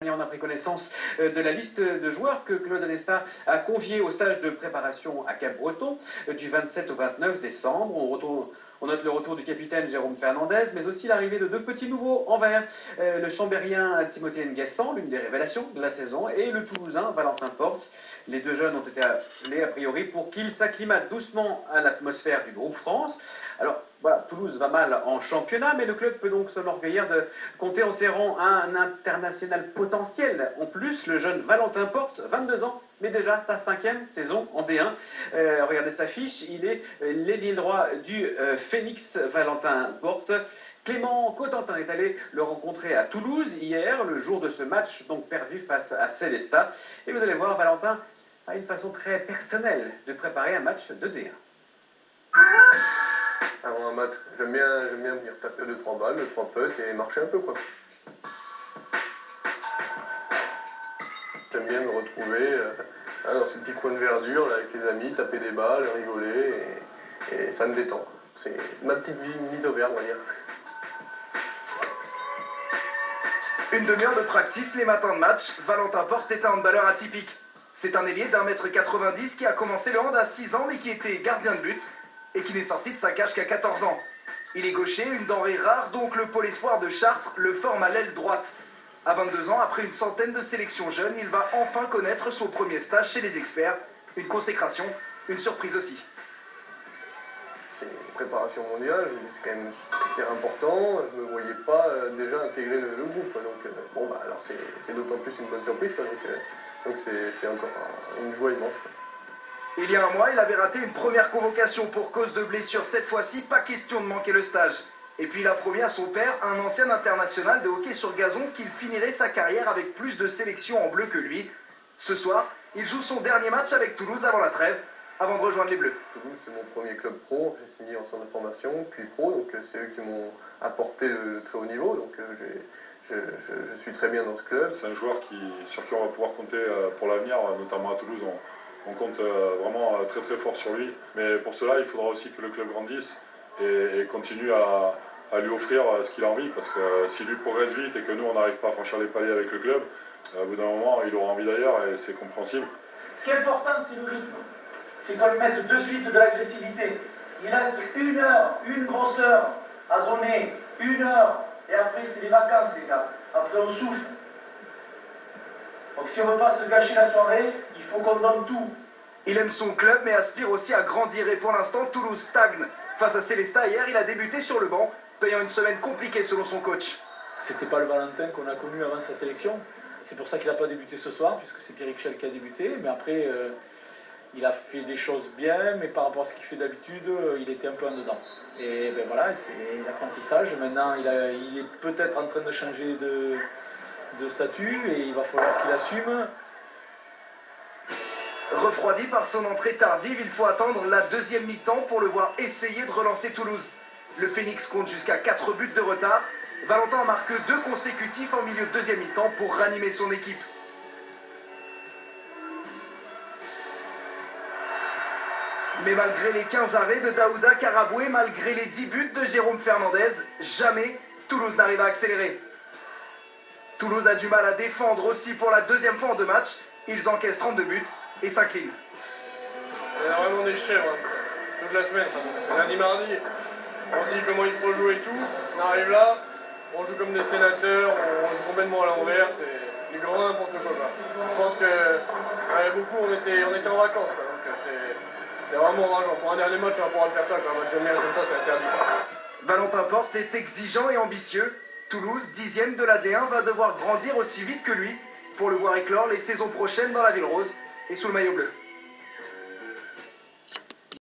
On a pris connaissance de la liste de joueurs que Claude Onesta a conviés au stage de préparation à Cap-Breton du 27 au 29 décembre. On note le retour du capitaine Jérôme Fernandez, mais aussi l'arrivée de deux petits nouveaux en vert. Le Chambérien Timothée Nguessan, l'une des révélations de la saison, et le Toulousain Valentin Porte. Les deux jeunes ont été appelés a priori pour qu'ils s'acclimatent doucement à l'atmosphère du groupe France. Alors voilà, Toulouse va mal en championnat, mais le club peut donc s'enorgueillir de compter en ses rangs un international potentiel. En plus, le jeune Valentin Porte, 22 ans, mais déjà sa 5e saison en D1. Regardez sa fiche, il est l'ailier droit du Phoenix Valentin Porte. Clément Cotentin est allé le rencontrer à Toulouse hier, le jour de ce match donc perdu face à Célestat. Et vous allez voir, Valentin a une façon très personnelle de préparer un match de D1. Avant un match, j'aime bien venir taper 2-3 balles, 2-3 putts et marcher un peu quoi. J'aime bien me retrouver dans ce petit coin de verdure là, avec les amis, taper des balles, rigoler et ça me détend. C'est ma petite vie mise au vert, on va dire. Une demi-heure de practice les matins de match, Valentin Porte est un handballeur atypique. C'est un ailier d'1,90 m qui a commencé le hand à 6 ans mais qui était gardien de but et qui n'est sorti de sa cage qu'à 14 ans. Il est gaucher, une denrée rare, donc le pôle espoir de Chartres le forme à l'aile droite. À 22 ans, après une centaine de sélections jeunes, il va enfin connaître son premier stage chez les experts. Une consécration, une surprise aussi. C'est une préparation mondiale, c'est quand même hyper important. Je ne me voyais pas déjà intégrer le groupe. Donc bon bah alors c'est d'autant plus une bonne surprise quoi, donc c'est encore une joie immense quoi. Il y a un mois, il avait raté une première convocation pour cause de blessure. Cette fois-ci, pas question de manquer le stage. Et puis il a promis à son père, un ancien international de hockey sur gazon, qu'il finirait sa carrière avec plus de sélections en bleu que lui. Ce soir, il joue son dernier match avec Toulouse avant la trêve, avant de rejoindre les Bleus. Toulouse, c'est mon premier club pro. J'ai signé en centre de formation, puis pro. Donc c'est eux qui m'ont apporté le très haut niveau. Donc je suis très bien dans ce club. C'est un joueur sur qui on va pouvoir compter pour l'avenir, notamment à Toulouse. On compte vraiment très très fort sur lui, mais pour cela il faudra aussi que le club grandisse et continue à lui offrir ce qu'il a envie, parce que si lui progresse vite et que nous on n'arrive pas à franchir les paliers avec le club, au bout d'un moment il aura envie d'ailleurs et c'est compréhensible. Ce qui est important c'est le rythme, c'est qu'on lui mette de suite de l'agressivité. Il reste 1 heure, une grosse heure à donner, 1 heure, et après c'est les vacances les gars, après on souffle. Donc si on ne veut pas se gâcher la soirée, il faut qu'on donne tout. Il aime son club mais aspire aussi à grandir et pour l'instant Toulouse stagne. Face à Célestat hier, il a débuté sur le banc, payant une semaine compliquée selon son coach. C'était pas le Valentin qu'on a connu avant sa sélection. C'est pour ça qu'il n'a pas débuté ce soir, puisque c'est Pierre Richel qui a débuté. Mais après, il a fait des choses bien, mais par rapport à ce qu'il fait d'habitude, il était un peu en dedans. Et ben voilà, c'est l'apprentissage. Maintenant, il est peut-être en train de changer de statut et il va falloir qu'il assume. Refroidi par son entrée tardive, il faut attendre la deuxième mi-temps pour le voir essayer de relancer Toulouse. Le Phoenix compte jusqu'à 4 buts de retard. Valentin en marque 2 consécutifs en milieu de deuxième mi-temps pour ranimer son équipe. Mais malgré les 15 arrêts de Daouda Karaboué, malgré les 10 buts de Jérôme Fernandez, jamais Toulouse n'arrive à accélérer. Toulouse a du mal à défendre aussi pour la deuxième fois en 2 matchs. Ils encaissent 32 buts et s'inclinent. On a vraiment des chèvres toute la semaine. Lundi, mardi, on dit comment il faut jouer et tout. On arrive là, on joue comme des sénateurs, on joue complètement à l'envers, c'est du grand n'importe quoi. Je pense que beaucoup on était en vacances. Quoi. Donc c'est vraiment rageant. Pour un dernier match, on va pouvoir le faire ça. Quand un match amiral comme ça, c'est interdit. Valentin Porte est exigeant et ambitieux. Toulouse, 10e de la D1, va devoir grandir aussi vite que lui pour le voir éclore les saisons prochaines dans la Ville Rose et sous le maillot bleu.